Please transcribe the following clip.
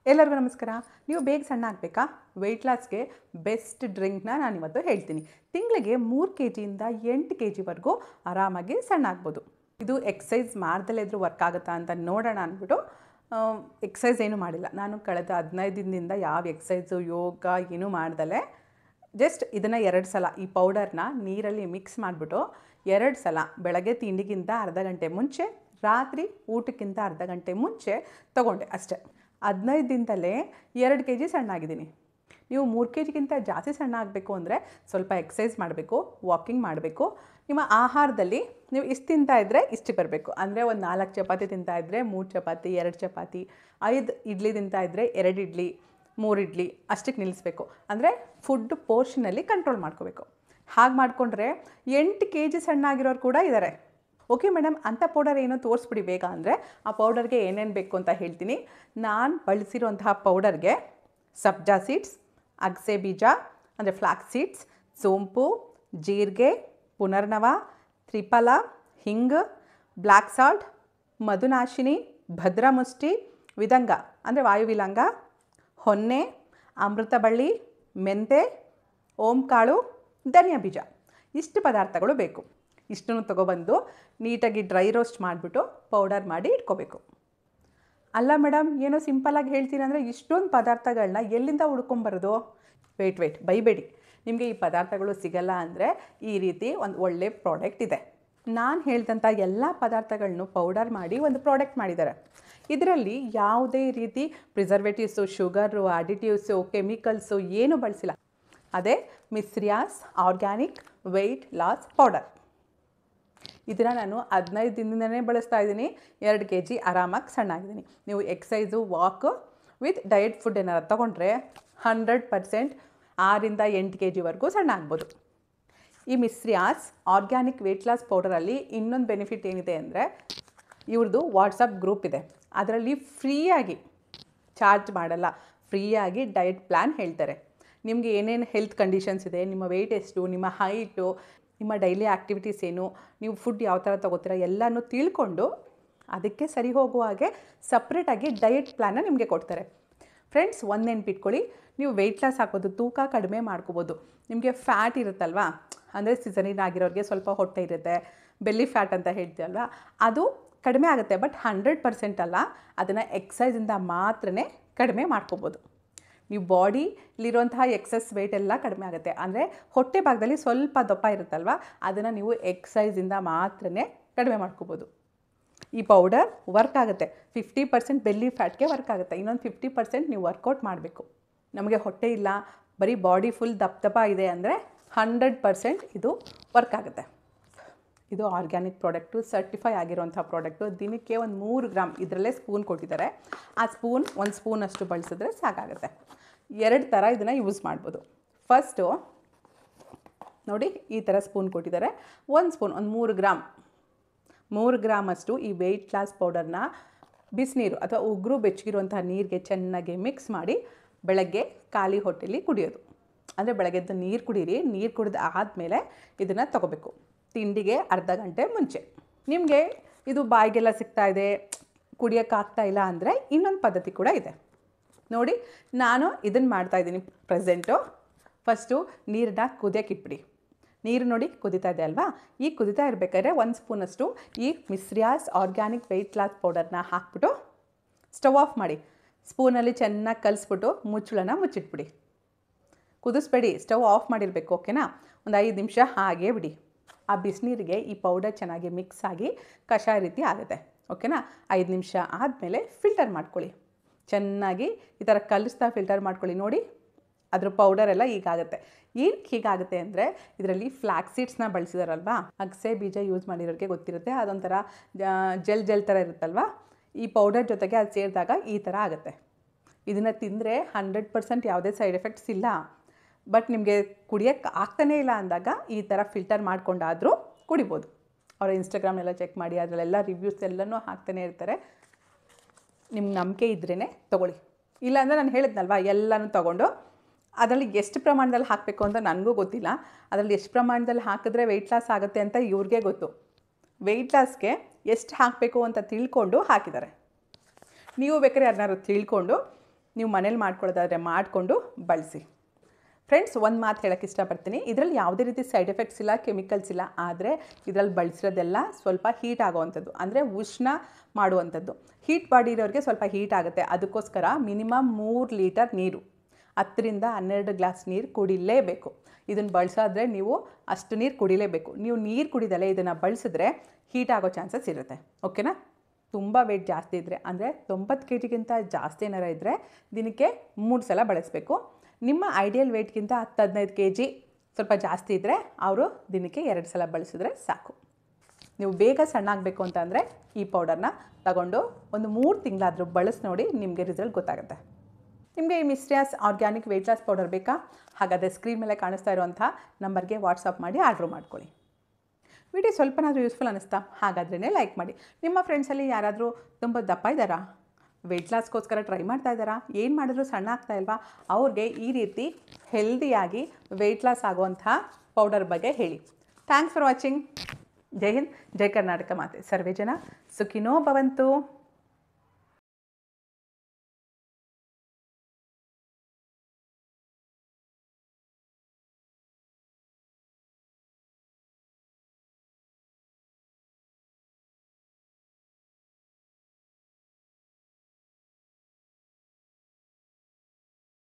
ಎಲ್ಲರಿಗೂ ನಮಸ್ಕಾರ. ನೀವು ಬೇಗ ಸಣ್ಣ ಆಗಬೇಕಾ? ವೆಯ್ಟ್ ಲಾಸ್ಗೆ ಬೆಸ್ಟ್ ಡ್ರಿಂಕ್ನ ನಾನಿವತ್ತು ಹೇಳ್ತೀನಿ. ತಿಂಗಳಿಗೆ 3 kgಯಿಂದ 8 kgವರೆಗೂ ಆರಾಮಾಗಿ ಸಣ್ಣ ಆಗ್ಬೋದು. ಇದು ಎಕ್ಸಸೈಸ್ ಮಾಡ್ದಲೇ ಇದ್ರೂ ವರ್ಕ್ ಆಗುತ್ತಾ ಅಂತ ನೋಡೋಣ ಅಂದ್ಬಿಟ್ಟು ಎಕ್ಸಸೈಸ್ ಏನೂ ಮಾಡಿಲ್ಲ. ನಾನು ಕಳೆದ 15 ದಿನದಿಂದ ಯಾವ ಎಕ್ಸಸೈಸು ಯೋಗ ಏನೂ ಮಾಡ್ದಲೇ ಜಸ್ಟ್ ಇದನ್ನು 2 ಸಲ ಈ ಪೌಡರ್ನ ನೀರಲ್ಲಿ ಮಿಕ್ಸ್ ಮಾಡಿಬಿಟ್ಟು 2 ಸಲ ಬೆಳಗ್ಗೆ ತಿಂಡಿಗಿಂತ ಅರ್ಧ ಗಂಟೆ ಮುಂಚೆ, ರಾತ್ರಿ ಊಟಕ್ಕಿಂತ ಅರ್ಧ ಗಂಟೆ ಮುಂಚೆ ತೊಗೊಂಡೆ ಅಷ್ಟೇ. 15 ದಿನದಲ್ಲೇ 2 kg ಸಣ್ಣ ಆಗಿದ್ದೀನಿ. ನೀವು 3 kgಗಿಂತ ಜಾಸ್ತಿ ಸಣ್ಣ ಆಗಬೇಕು ಅಂದರೆ ಸ್ವಲ್ಪ ಎಕ್ಸಸೈಸ್ ಮಾಡಬೇಕು, ವಾಕಿಂಗ್ ಮಾಡಬೇಕು. ನಿಮ್ಮ ಆಹಾರದಲ್ಲಿ ನೀವು ಇಷ್ಟು ತಿಂತಾ ಇದ್ದರೆ ಇಷ್ಟು ಬರಬೇಕು. ಅಂದರೆ ಒಂದು 4 ಚಪಾತಿ ತಿಂತಾ ಇದ್ದರೆ 3 ಚಪಾತಿ, 2 ಚಪಾತಿ, 5 ಇಡ್ಲಿ ತಿಂತಾ ಇದ್ದರೆ 2 ಇಡ್ಲಿ, 3 ಇಡ್ಲಿ ಅಷ್ಟಕ್ಕೆ ನಿಲ್ಲಿಸಬೇಕು. ಅಂದರೆ ಫುಡ್ ಪೋರ್ಷನಲ್ಲಿ ಕಂಟ್ರೋಲ್ ಮಾಡ್ಕೋಬೇಕು. ಹಾಗೆ ಮಾಡಿಕೊಂಡ್ರೆ 8 kg ಸಣ್ಣ ಆಗಿರೋರು ಕೂಡ ಇದ್ದಾರೆ. ಓಕೆ ಮೇಡಮ್, ಅಂಥ ಪೌಡರ್ ಏನೋ ತೋರಿಸ್ಬಿಡಿ ಬೇಗ ಅಂದರೆ ಆ ಪೌಡರ್ಗೆ ಏನೇನು ಬೇಕು ಅಂತ ಹೇಳ್ತೀನಿ. ನಾನು ಬಳಸಿರುವಂತಹ ಪೌಡರ್ಗೆ ಸಬ್ಜಾ ಸೀಡ್ಸ್, ಅಗಸೆ ಬೀಜ ಅಂದರೆ ಫ್ಲಾಕ್ಸ್ ಸೀಡ್ಸ್, ಸೋಂಪು, ಜೀರಿಗೆ, ಪುನರ್ನವ, ತ್ರಿಫಲ, ಹಿಂಗ್, ಬ್ಲ್ಯಾಕ್ ಸಾಲ್ಟ್, ಮಧುನಾಶಿನಿ, ಭದ್ರಮುಷ್ಟಿ, ವಿದಂಗ ಅಂದರೆ ವಾಯುವಿಲಂಗ, ಹೊನ್ನೆ, ಅಮೃತಬಳ್ಳಿ, ಮೆಂತೆ, ಓಂಕಾಳು, ಧನಿಯಾ ಬೀಜ ಇಷ್ಟು ಪದಾರ್ಥಗಳು ಬೇಕು. ಇಷ್ಟನ್ನು ತೊಗೊಬಂದು ನೀಟಾಗಿ ಡ್ರೈ ರೋಸ್ಟ್ ಮಾಡಿಬಿಟ್ಟು ಪೌಡರ್ ಮಾಡಿ ಇಟ್ಕೋಬೇಕು. ಅಲ್ಲ ಮೇಡಮ್, ಏನೋ ಸಿಂಪಲಾಗಿ ಹೇಳ್ತೀನಿ ಅಂದರೆ ಇಷ್ಟೊಂದು ಪದಾರ್ಥಗಳನ್ನ ಎಲ್ಲಿಂದ ಹುಡ್ಕೊಂಬರೋದು? ವೆಯ್ಟ್ ಬೈಬೇಡಿ. ನಿಮಗೆ ಈ ಪದಾರ್ಥಗಳು ಸಿಗಲ್ಲ ಅಂದರೆ ಈ ರೀತಿ ಒಂದು ಒಳ್ಳೆ ಪ್ರಾಡಕ್ಟ್ ಇದೆ. ನಾನು ಹೇಳಿದಂಥ ಎಲ್ಲ ಪದಾರ್ಥಗಳನ್ನೂ ಪೌಡರ್ ಮಾಡಿ ಒಂದು ಪ್ರಾಡಕ್ಟ್ ಮಾಡಿದ್ದಾರೆ. ಇದರಲ್ಲಿ ಯಾವುದೇ ರೀತಿ ಪ್ರಿಸರ್ವೇಟಿವ್ಸು, ಶುಗರು, ಅಡಿಟಿವ್ಸು, ಕೆಮಿಕಲ್ಸು ಏನೂ ಬಳಸಿಲ್ಲ. ಅದೇ ಮಿಸ್ರಿಯಾಸ್ ಆರ್ಗ್ಯಾನಿಕ್ ವೆಯ್ಟ್ ಲಾಸ್ ಪೌಡರ್. ಇದನ್ನು ನಾನು 15 ದಿನದಿಂದನೇ ಬಳಸ್ತಾ ಇದ್ದೀನಿ. 2 kg ಆರಾಮಾಗಿ ಸಣ್ಣ ಆಗಿದ್ದೀನಿ. ನೀವು ಎಕ್ಸಸೈಸು, ವಾಕು ವಿತ್ ಡಯಟ್ ಫುಡ್ ಏನಾರು ತೊಗೊಂಡ್ರೆ 100% 6ರಿಂದ 8 kgವರೆಗೂ ಸಣ್ಣ ಆಗ್ಬೋದು. ಈ ಮಿಸ್ರಿಯಾಸ್ ಆರ್ಗ್ಯಾನಿಕ್ ವೆಯ್ಟ್ ಲಾಸ್ ಪೌಡರಲ್ಲಿ ಇನ್ನೊಂದು ಬೆನಿಫಿಟ್ ಏನಿದೆ ಅಂದರೆ ಇವ್ರದ್ದು ವಾಟ್ಸಪ್ ಗ್ರೂಪ್ ಇದೆ. ಅದರಲ್ಲಿ ಫ್ರೀಯಾಗಿ, ಚಾರ್ಜ್ ಮಾಡಲ್ಲ, ಫ್ರೀಯಾಗಿ ಡಯಟ್ ಪ್ಲ್ಯಾನ್ ಹೇಳ್ತಾರೆ. ನಿಮಗೆ ಏನೇನು ಹೆಲ್ತ್ ಕಂಡೀಷನ್ಸ್ ಇದೆ, ನಿಮ್ಮ ವೆಯ್ಟ್ ಎಷ್ಟು, ನಿಮ್ಮ ಹೈಟು, ನಿಮ್ಮ ಡೈಲಿ ಆ್ಯಕ್ಟಿವಿಟೀಸ್ ಏನು, ನೀವು ಫುಡ್ ಯಾವ ಥರ ತೊಗೋತೀರ ಎಲ್ಲನೂ ತಿಳ್ಕೊಂಡು ಅದಕ್ಕೆ ಸರಿ ಹೋಗುವ ಹಾಗೆ ಸಪ್ರೇಟಾಗಿ ಡಯಟ್ ಪ್ಲ್ಯಾನ್ನ ನಿಮಗೆ ಕೊಡ್ತಾರೆ. ಫ್ರೆಂಡ್ಸ್, ಒಂದು ನೆನ್ಪಿಟ್ಕೊಳ್ಳಿ, ನೀವು ವೆಯ್ಟ್ ಲಾಸ್ ಹಾಕೋದು, ತೂಕ ಕಡಿಮೆ ಮಾಡ್ಕೋಬೋದು. ನಿಮಗೆ ಫ್ಯಾಟ್ ಇರುತ್ತಲ್ವಾ, ಅಂದರೆ ಸಿಸರಿನ್ ಆಗಿರೋರಿಗೆ ಸ್ವಲ್ಪ ಹೊಟ್ಟೆ ಇರುತ್ತೆ, ಬೆಲ್ಲಿ ಫ್ಯಾಟ್ ಅಂತ ಹೇಳ್ತೀವಲ್ವ, ಅದು ಕಡಿಮೆ ಆಗುತ್ತೆ. ಬಟ್ 100% ಅಲ್ಲ, ಅದನ್ನು ಎಕ್ಸಸೈಸಿಂದ ಮಾತ್ರನೇ ಕಡಿಮೆ ಮಾಡ್ಕೋಬೋದು. ನೀವು ಬಾಡಿಲಿರುವಂತಹ ಎಕ್ಸಸ್ ವೆಯ್ಟ್ ಎಲ್ಲ ಕಡಿಮೆ ಆಗುತ್ತೆ. ಅಂದರೆ ಹೊಟ್ಟೆ ಭಾಗದಲ್ಲಿ ಸ್ವಲ್ಪ ದಪ್ಪ ಇರುತ್ತಲ್ವ, ಅದನ್ನು ನೀವು ಎಕ್ಸಸೈಸಿಂದ ಮಾತ್ರನೇ ಕಡಿಮೆ ಮಾಡ್ಕೋಬೋದು. ಈ ಪೌಡರ್ ವರ್ಕ್ ಆಗುತ್ತೆ. 50% ಬೆಲ್ಲಿ ಫ್ಯಾಟ್ಗೆ ವರ್ಕ್ ಆಗುತ್ತೆ. ಇನ್ನೊಂದು 50% ನೀವು ವರ್ಕೌಟ್ ಮಾಡಬೇಕು. ನಮಗೆ ಹೊಟ್ಟೆ ಇಲ್ಲ, ಬರೀ ಬಾಡಿ ಫುಲ್ ದಪ್ಪ ಇದೆ ಅಂದರೆ 100% ಇದು ವರ್ಕ್ ಆಗುತ್ತೆ. ಇದು ಆರ್ಗ್ಯಾನಿಕ್ ಪ್ರಾಡಕ್ಟು, ಸರ್ಟಿಫೈ ಆಗಿರುವಂಥ ಪ್ರಾಡಕ್ಟು. ದಿನಕ್ಕೆ ಒಂದು 3 ಗ್ರಾಮ್ ಇದರಲ್ಲೇ ಸ್ಪೂನ್ ಕೊಟ್ಟಿದ್ದಾರೆ. ಆ ಸ್ಪೂನ್ 1 ಸ್ಪೂನಷ್ಟು ಬಳಸಿದ್ರೆ ಸಾಕಾಗುತ್ತೆ. 2 ಥರ ಇದನ್ನು ಯೂಸ್ ಮಾಡ್ಬೋದು. ಫಸ್ಟು ನೋಡಿ, ಈ ಥರ ಸ್ಪೂನ್ ಕೊಟ್ಟಿದ್ದಾರೆ. 1 ಸ್ಪೂನ್, ಒಂದು 3 ಗ್ರಾಮಷ್ಟು ಈ ವೆಯ್ಟ್ ಲಾಸ್ ಪೌಡರ್ನ ಬಿಸಿನೀರು ಅಥವಾ ಉಗುರು ಬೆಚ್ಚಗಿರುವಂಥ ನೀರಿಗೆ ಚೆನ್ನಾಗಿ ಮಿಕ್ಸ್ ಮಾಡಿ ಬೆಳಗ್ಗೆ ಖಾಲಿ ಹೊಟ್ಟೆಲಿ ಕುಡಿಯೋದು. ಅಂದರೆ ಬೆಳಗ್ಗೆದ್ದು ನೀರು ಕುಡೀರಿ. ನೀರು ಕುಡಿದು ಆದಮೇಲೆ ಇದನ್ನು ತೊಗೋಬೇಕು, ತಿಂಡಿಗೆ ಅರ್ಧ ಗಂಟೆ ಮುಂಚೆ. ನಿಮಗೆ ಇದು ಬಾಯಿಗೆಲ್ಲ ಸಿಗ್ತಾ ಇದೆ, ಕುಡಿಯೋಕ್ಕಾಗ್ತಾ ಇಲ್ಲ ಅಂದರೆ ಇನ್ನೊಂದು ಪದ್ಧತಿ ಕೂಡ ಇದೆ ನೋಡಿ. ನಾನು ಇದನ್ನು ಮಾಡ್ತಾಯಿದ್ದೀನಿ ಪ್ರೆಸೆಂಟು. ಫಸ್ಟು ನೀರನ್ನ ಕುದಿಯೋಕೆ ಇಟ್ಬಿಡಿ. ನೀರು ನೋಡಿ ಕುದೀತಾ ಇದೆ ಅಲ್ವಾ? ಈ ಕುದೀತಾ ಇರಬೇಕಾದ್ರೆ 1 ಸ್ಪೂನಷ್ಟು ಈ ಮಿಸ್ರಿಯಾಸ್ ಆರ್ಗ್ಯಾನಿಕ್ ವೆಯ್ಟ್ ಲಾಸ್ ಪೌಡರ್ನ ಹಾಕ್ಬಿಟ್ಟು ಸ್ಟವ್ ಆಫ್ ಮಾಡಿ. ಸ್ಪೂನಲ್ಲಿ ಚೆನ್ನಾಗಿ ಕಲಿಸ್ಬಿಟ್ಟು ಮುಚ್ಚಳನ ಮುಚ್ಚಿಟ್ಬಿಡಿ. ಕುದಿಸ್ಬೇಡಿ, ಸ್ಟವ್ ಆಫ್ ಮಾಡಿರಬೇಕು. ಓಕೆನಾ? ಒಂದು 5 ನಿಮಿಷ ಹಾಗೇ ಬಿಡಿ. ಆ ಬಿಸಿನೀರಿಗೆ ಈ ಪೌಡರ್ ಚೆನ್ನಾಗಿ ಮಿಕ್ಸ್ ಆಗಿ ಕಷಾಯ ರೀತಿ ಆಗುತ್ತೆ. ಓಕೆನಾ? 5 ನಿಮಿಷ ಆದಮೇಲೆ ಫಿಲ್ಟರ್ ಮಾಡ್ಕೊಳ್ಳಿ. ಚೆನ್ನಾಗಿ ಈ ಥರ ಕಲಿಸ್ತಾ ಫಿಲ್ಟರ್ ಮಾಡ್ಕೊಳ್ಳಿ. ನೋಡಿ, ಅದ್ರ ಪೌಡರ್ ಎಲ್ಲ ಹೀಗಾಗುತ್ತೆ. ಏನಕ್ಕೆ ಹೀಗಾಗುತ್ತೆ ಅಂದರೆ ಇದರಲ್ಲಿ ಫ್ಲ್ಯಾಕ್ಸ್ ಸೀಡ್ಸ್ನ ಬಳಸಿದಾರಲ್ವಾ, ಅಗಸೆ ಬೀಜ ಯೂಸ್ ಮಾಡಿರೋರಿಗೆ ಗೊತ್ತಿರುತ್ತೆ. ಅದೊಂಥರ ಜೆಲ್ ಥರ ಇರುತ್ತಲ್ವ, ಈ ಪೌಡರ್ ಜೊತೆಗೆ ಅದು ಸೇರಿದಾಗ ಈ ಥರ ಆಗುತ್ತೆ. ಇದನ್ನು ತಿಂದರೆ 100% ಯಾವುದೇ ಸೈಡ್ ಎಫೆಕ್ಟ್ಸ್ ಇಲ್ಲ. ಬಟ್ ನಿಮಗೆ ಕುಡಿಯೋಕ್ಕೆ ಆಗ್ತಾನೇ ಇಲ್ಲ ಅಂದಾಗ ಈ ಥರ ಫಿಲ್ಟರ್ ಮಾಡ್ಕೊಂಡಾದರೂ ಕುಡಿಬೋದು. ಅವರ ಇನ್ಸ್ಟಾಗ್ರಾಮೆಲ್ಲ ಚೆಕ್ ಮಾಡಿ, ಅದರಲ್ಲೆಲ್ಲ ರಿವ್ಯೂಸ್ ಎಲ್ಲನೂ ಹಾಕ್ತಾನೆ ಇರ್ತಾರೆ. ನಿಮ್ಗೆ ನಂಬಿಕೆ ಇದ್ರೇ ತೊಗೊಳ್ಳಿ. ಇಲ್ಲಾಂದರೆ ನಾನು ಹೇಳಿದ್ನಲ್ವ, ಎಲ್ಲನೂ ತೊಗೊಂಡು ಅದರಲ್ಲಿ ಎಷ್ಟು ಪ್ರಮಾಣದಲ್ಲಿ ಹಾಕಬೇಕು ಅಂತ ನನಗೂ ಗೊತ್ತಿಲ್ಲ. ಅದರಲ್ಲಿ ಎಷ್ಟು ಪ್ರಮಾಣದಲ್ಲಿ ಹಾಕಿದ್ರೆ ವೆಯ್ಟ್ ಲಾಸ್ ಆಗುತ್ತೆ ಅಂತ ಇವ್ರಿಗೆ ಗೊತ್ತು. ವೆಯ್ಟ್ ಲಾಸ್ಗೆ ಎಷ್ಟು ಹಾಕಬೇಕು ಅಂತ ತಿಳ್ಕೊಂಡು ಹಾಕಿದ್ದಾರೆ. ನೀವು ಬೇಕಾದ್ರೆ ಯಾರನ್ನಾರು ತಿಳ್ಕೊಂಡು ನೀವು ಮನೇಲಿ ಮಾಡ್ಕೊಳ್ಳೋದಾದರೆ ಮಾಡಿಕೊಂಡು ಬಳಸಿ. ಫ್ರೆಂಡ್ಸ್, ಒಂದು ಮಾತು ಹೇಳೋಕ್ಕೆ ಇಷ್ಟಪಡ್ತೀನಿ, ಇದರಲ್ಲಿ ಯಾವುದೇ ರೀತಿ ಸೈಡ್ ಎಫೆಕ್ಟ್ಸ್ ಇಲ್ಲ, ಕೆಮಿಕಲ್ಸ್ ಇಲ್ಲ. ಆದರೆ ಇದರಲ್ಲಿ ಬಳಸಿರೋದೆಲ್ಲ ಸ್ವಲ್ಪ ಹೀಟ್ ಆಗೋವಂಥದ್ದು, ಅಂದರೆ ಉಷ್ಣ ಮಾಡುವಂಥದ್ದು. ಹೀಟ್ ಬಾಡಿ ಇರೋರಿಗೆ ಸ್ವಲ್ಪ ಹೀಟ್ ಆಗುತ್ತೆ. ಅದಕ್ಕೋಸ್ಕರ ಮಿನಿಮಮ್ 3 ಲೀಟರ್ ನೀರು, 10ರಿಂದ 12 ಗ್ಲಾಸ್ ನೀರು ಕುಡಿಲೇಬೇಕು. ಇದನ್ನು ಬಳಸೋದ್ರೆ ನೀವು ಅಷ್ಟು ನೀರು ಕುಡಿಲೇಬೇಕು. ನೀವು ನೀರು ಕುಡಿದಲೇ ಇದನ್ನು ಬಳಸಿದ್ರೆ ಹೀಟ್ ಆಗೋ ಚಾನ್ಸಸ್ ಇರುತ್ತೆ. ಓಕೆನಾ? ತುಂಬ ವೆಯ್ಟ್ ಜಾಸ್ತಿ ಇದ್ದರೆ, ಅಂದರೆ 90 kgಗಿಂತ ಜಾಸ್ತಿ ಏನಾರ ಇದ್ದರೆ ದಿನಕ್ಕೆ 3 ಸಲ ಬಳಸಬೇಕು. ನಿಮ್ಮ ಐಡಿಯಲ್ ವೆಯ್ಟ್ಗಿಂತ 10-15 kg ಸ್ವಲ್ಪ ಜಾಸ್ತಿ ಇದ್ದರೆ ಅವರು ದಿನಕ್ಕೆ 2 ಸಲ ಬಳಸಿದ್ರೆ ಸಾಕು. ನೀವು ಬೇಗ ಸಣ್ಣ ಆಗಬೇಕು ಅಂತಂದರೆ ಈ ಪೌಡರ್ನ ತಗೊಂಡು ಒಂದು 3 ತಿಂಗಳಾದರೂ ಬಳಸಿ ನೋಡಿ, ನಿಮಗೆ ರಿಸಲ್ಟ್ ಗೊತ್ತಾಗುತ್ತೆ. ನಿಮಗೆ ಈ ಮಿಸ್ಟ್ರಿಯಾಸ್ ಆರ್ಗ್ಯಾನಿಕ್ ವೆಯ್ಟ್ ಲಾಸ್ ಪೌಡರ್ ಬೇಕಾ? ಹಾಗಾದರೆ ಸ್ಕ್ರೀನ್ ಮೇಲೆ ಕಾಣಿಸ್ತಾ ಇರುವಂಥ ನಂಬರ್ಗೆ ವಾಟ್ಸಪ್ ಮಾಡಿ ಆರ್ಡ್ರ್ ಮಾಡ್ಕೊಳ್ಳಿ. ವಿಡಿಯೋ ಸ್ವಲ್ಪನಾದರೂ ಯೂಸ್ಫುಲ್ ಅನ್ನಿಸ್ತಾ? ಹಾಗಾದ್ರೇ ಲೈಕ್ ಮಾಡಿ. ನಿಮ್ಮ ಫ್ರೆಂಡ್ಸಲ್ಲಿ ಯಾರಾದರೂ ತುಂಬ ದಪ್ಪ ಇದ್ದಾರಾ? ವೆಯ್ಟ್ ಲಾಸ್ಗೋಸ್ಕರ ಟ್ರೈ ಮಾಡ್ತಾ ಇದ್ದಾರಾ? ಏನು ಮಾಡಿದ್ರು ಸಣ್ಣ ಆಗ್ತಾ ಇಲ್ವಾ? ಅವ್ರಿಗೆ ಈ ರೀತಿ ಹೆಲ್ದಿಯಾಗಿ ವೆಯ್ಟ್ ಲಾಸ್ ಆಗುವಂಥ ಪೌಡರ್ ಬಗ್ಗೆ ಹೇಳಿ. Thanks for watching. Jai Hind, Jai Karnataka ಮಾತೆ. ಸರ್ವೇ ಜನ ಸುಖಿನೋ ಭವಂತು.